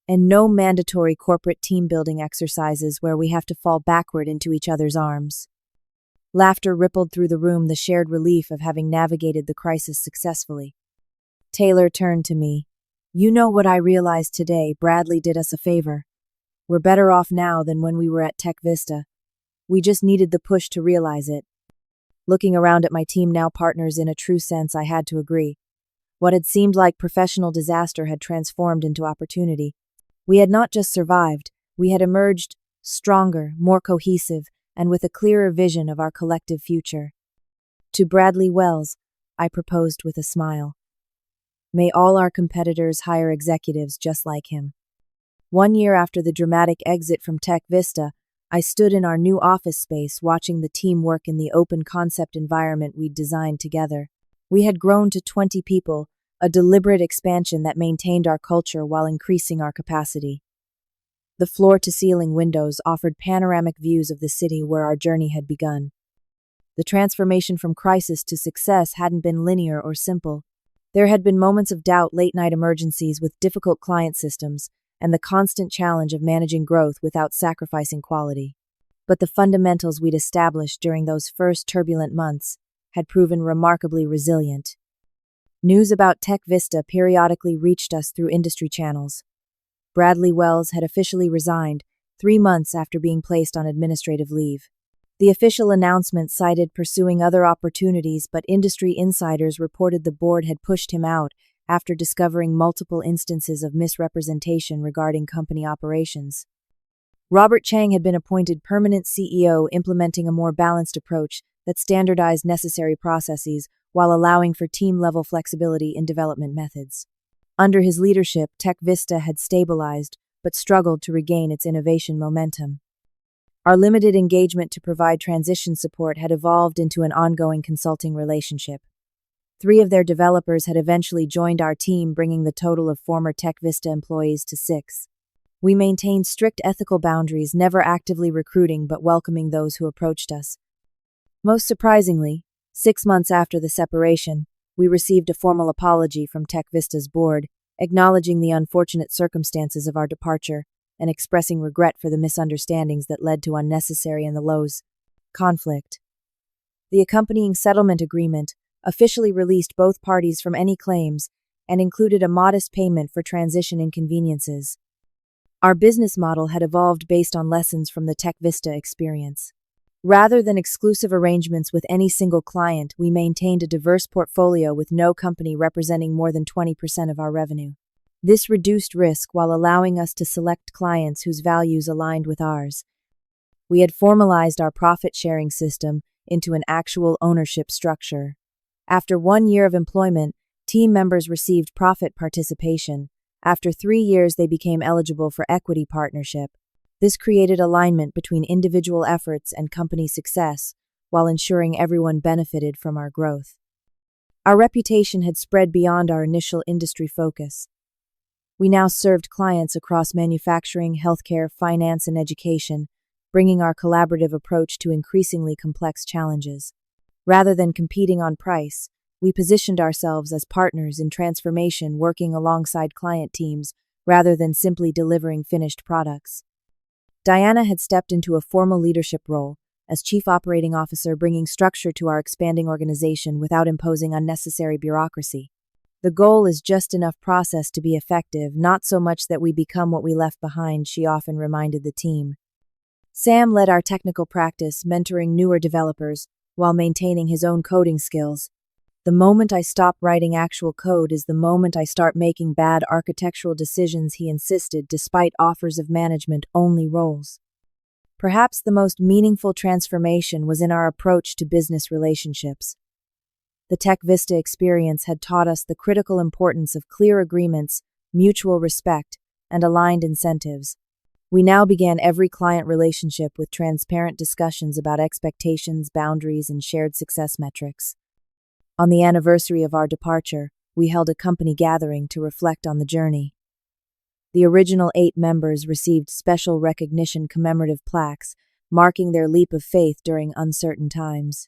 and no mandatory corporate team-building exercises where we have to fall backward into each other's arms. Laughter rippled through the room, the shared relief of having navigated the crisis successfully. Taylor turned to me. You know what I realized today? Bradley did us a favor. We're better off now than when we were at TechVista. We just needed the push to realize it. Looking around at my team, now partners in a true sense, I had to agree. What had seemed like professional disaster had transformed into opportunity. We had not just survived, we had emerged stronger, more cohesive, and with a clearer vision of our collective future. To Bradley Wells, I proposed with a smile. May all our competitors hire executives just like him. 1 year after the dramatic exit from TechVista, I stood in our new office space watching the team work in the open concept environment we'd designed together. We had grown to 20 people, a deliberate expansion that maintained our culture while increasing our capacity. The floor-to-ceiling windows offered panoramic views of the city where our journey had begun. The transformation from crisis to success hadn't been linear or simple. There had been moments of doubt, late-night emergencies with difficult client systems, and the constant challenge of managing growth without sacrificing quality. But the fundamentals we'd established during those first turbulent months had proven remarkably resilient. News about TechVista periodically reached us through industry channels. Bradley Wells had officially resigned 3 months after being placed on administrative leave. The official announcement cited pursuing other opportunities, but industry insiders reported the board had pushed him out after discovering multiple instances of misrepresentation regarding company operations. Robert Chang had been appointed permanent CEO, implementing a more balanced approach that standardized necessary processes while allowing for team-level flexibility in development methods. Under his leadership, TechVista had stabilized but struggled to regain its innovation momentum. Our limited engagement to provide transition support had evolved into an ongoing consulting relationship. 3 of their developers had eventually joined our team, bringing the total of former TechVista employees to 6. We maintained strict ethical boundaries, never actively recruiting but welcoming those who approached us. Most surprisingly, 6 months after the separation, we received a formal apology from TechVista's board, acknowledging the unfortunate circumstances of our departure and expressing regret for the misunderstandings that led to unnecessary and the Lowe's conflict. The accompanying settlement agreement officially released both parties from any claims and included a modest payment for transition inconveniences. Our business model had evolved based on lessons from the TechVista experience. Rather than exclusive arrangements with any single client, we maintained a diverse portfolio with no company representing more than 20% of our revenue. This reduced risk while allowing us to select clients whose values aligned with ours. We had formalized our profit-sharing system into an actual ownership structure. After 1 year of employment, team members received profit participation. After 3 years, they became eligible for equity partnership. This created alignment between individual efforts and company success, while ensuring everyone benefited from our growth. Our reputation had spread beyond our initial industry focus. We now served clients across manufacturing, healthcare, finance, and education, bringing our collaborative approach to increasingly complex challenges. Rather than competing on price, we positioned ourselves as partners in transformation, working alongside client teams rather than simply delivering finished products. Diana had stepped into a formal leadership role as Chief Operating Officer, bringing structure to our expanding organization without imposing unnecessary bureaucracy. The goal is just enough process to be effective, not so much that we become what we left behind, she often reminded the team. Sam led our technical practice, mentoring newer developers while maintaining his own coding skills. The moment I stop writing actual code is the moment I start making bad architectural decisions, he insisted, despite offers of management-only roles. Perhaps the most meaningful transformation was in our approach to business relationships. The TechVista experience had taught us the critical importance of clear agreements, mutual respect, and aligned incentives. We now began every client relationship with transparent discussions about expectations, boundaries, and shared success metrics. On the anniversary of our departure, we held a company gathering to reflect on the journey. The original 8 members received special recognition commemorative plaques, marking their leap of faith during uncertain times.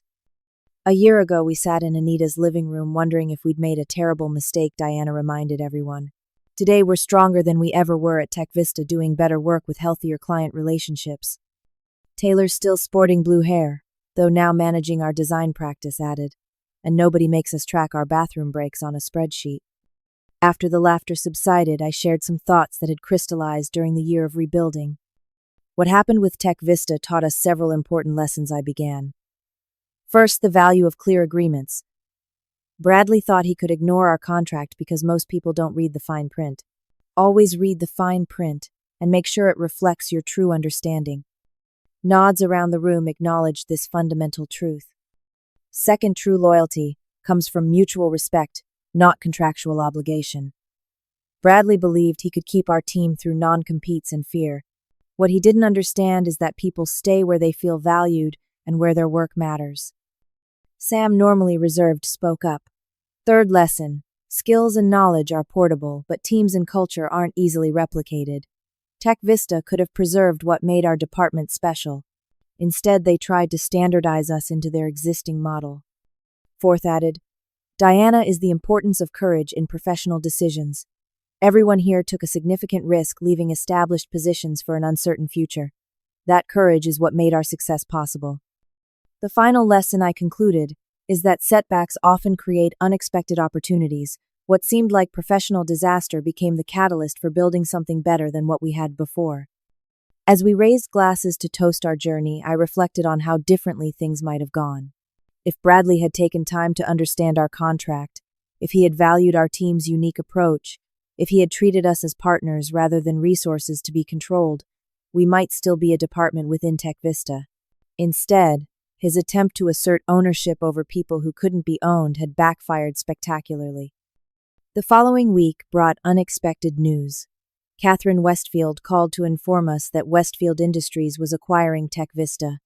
A year ago, we sat in Anita's living room wondering if we'd made a terrible mistake, Diana reminded everyone. Today, we're stronger than we ever were at TechVista, doing better work with healthier client relationships. Taylor's still sporting blue hair, though now managing our design practice, added. And nobody makes us track our bathroom breaks on a spreadsheet. After the laughter subsided, I shared some thoughts that had crystallized during the year of rebuilding. What happened with TechVista taught us several important lessons, I began. First, the value of clear agreements. Bradley thought he could ignore our contract because most people don't read the fine print. Always read the fine print and make sure it reflects your true understanding. Nods around the room acknowledged this fundamental truth. Second, true loyalty comes from mutual respect, not contractual obligation. Bradley believed he could keep our team through non-competes and fear. What he didn't understand is that people stay where they feel valued and where their work matters. Sam, normally reserved, spoke up. Third lesson, skills and knowledge are portable, but teams and culture aren't easily replicated. TechVista could have preserved what made our department special. Instead, they tried to standardize us into their existing model. Fourth, added, Diana, is the importance of courage in professional decisions. Everyone here took a significant risk, leaving established positions for an uncertain future. That courage is what made our success possible. The final lesson, I concluded, is that setbacks often create unexpected opportunities. What seemed like professional disaster became the catalyst for building something better than what we had before. As we raised glasses to toast our journey, I reflected on how differently things might have gone. If Bradley had taken time to understand our contract, if he had valued our team's unique approach, if he had treated us as partners rather than resources to be controlled, we might still be a department within TechVista. Instead, his attempt to assert ownership over people who couldn't be owned had backfired spectacularly. The following week brought unexpected news. Catherine Westfield called to inform us that Westfield Industries was acquiring TechVista.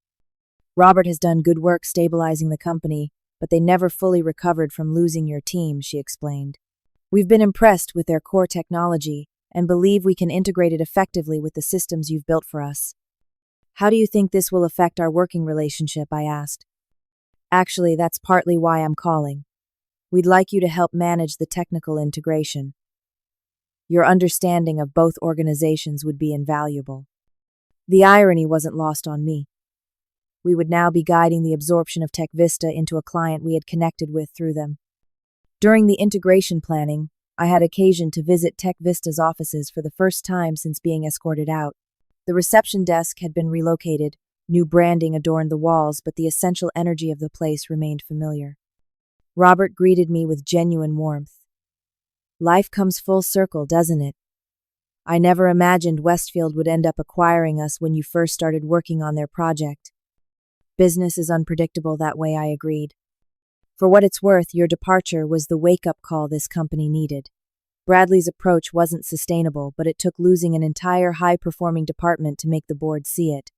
Robert has done good work stabilizing the company, but they never fully recovered from losing your team, she explained. We've been impressed with their core technology and believe we can integrate it effectively with the systems you've built for us. How do you think this will affect our working relationship? I asked. Actually, that's partly why I'm calling. We'd like you to help manage the technical integration. Your understanding of both organizations would be invaluable. The irony wasn't lost on me. We would now be guiding the absorption of TechVista into a client we had connected with through them. During the integration planning, I had occasion to visit TechVista's offices for the first time since being escorted out. The reception desk had been relocated, new branding adorned the walls, but the essential energy of the place remained familiar. Robert greeted me with genuine warmth. Life comes full circle, doesn't it? I never imagined Westfield would end up acquiring us when you first started working on their project. Business is unpredictable that way, I agreed. For what it's worth, your departure was the wake-up call this company needed. Bradley's approach wasn't sustainable, but it took losing an entire high-performing department to make the board see it.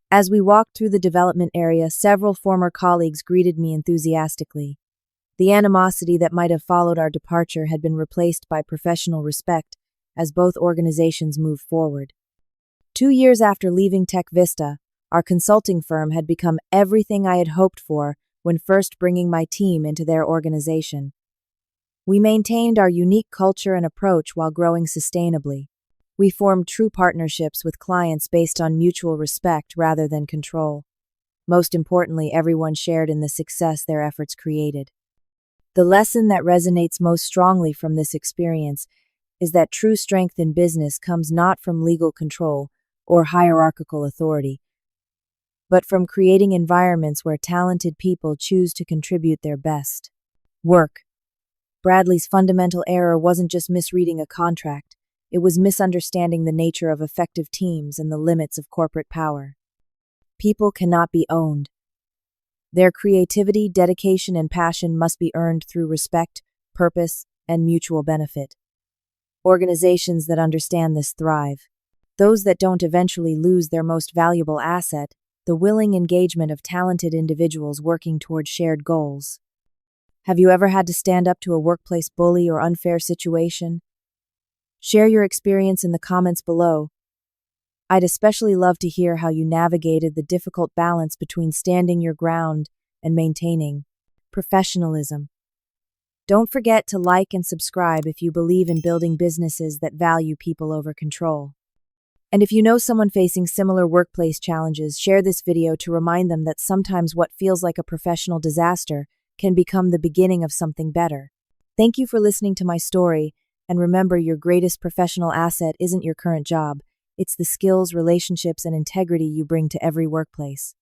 As we walked through the development area, several former colleagues greeted me enthusiastically. The animosity that might have followed our departure had been replaced by professional respect as both organizations moved forward. 2 years after leaving TechVista, our consulting firm had become everything I had hoped for when first bringing my team into their organization. We maintained our unique culture and approach while growing sustainably. We formed true partnerships with clients based on mutual respect rather than control. Most importantly, everyone shared in the success their efforts created. The lesson that resonates most strongly from this experience is that true strength in business comes not from legal control or hierarchical authority, but from creating environments where talented people choose to contribute their best. Work. Bradley's fundamental error wasn't just misreading a contract, it was misunderstanding the nature of effective teams and the limits of corporate power. People cannot be owned. Their creativity, dedication, and passion must be earned through respect, purpose, and mutual benefit. Organizations that understand this thrive. Those that don't eventually lose their most valuable asset, the willing engagement of talented individuals working toward shared goals. Have you ever had to stand up to a workplace bully or unfair situation? Share your experience in the comments below. I'd especially love to hear how you navigated the difficult balance between standing your ground and maintaining professionalism. Don't forget to like and subscribe if you believe in building businesses that value people over control. And if you know someone facing similar workplace challenges, share this video to remind them that sometimes what feels like a professional disaster can become the beginning of something better. Thank you for listening to my story, and remember, your greatest professional asset isn't your current job. It's the skills, relationships, and integrity you bring to every workplace.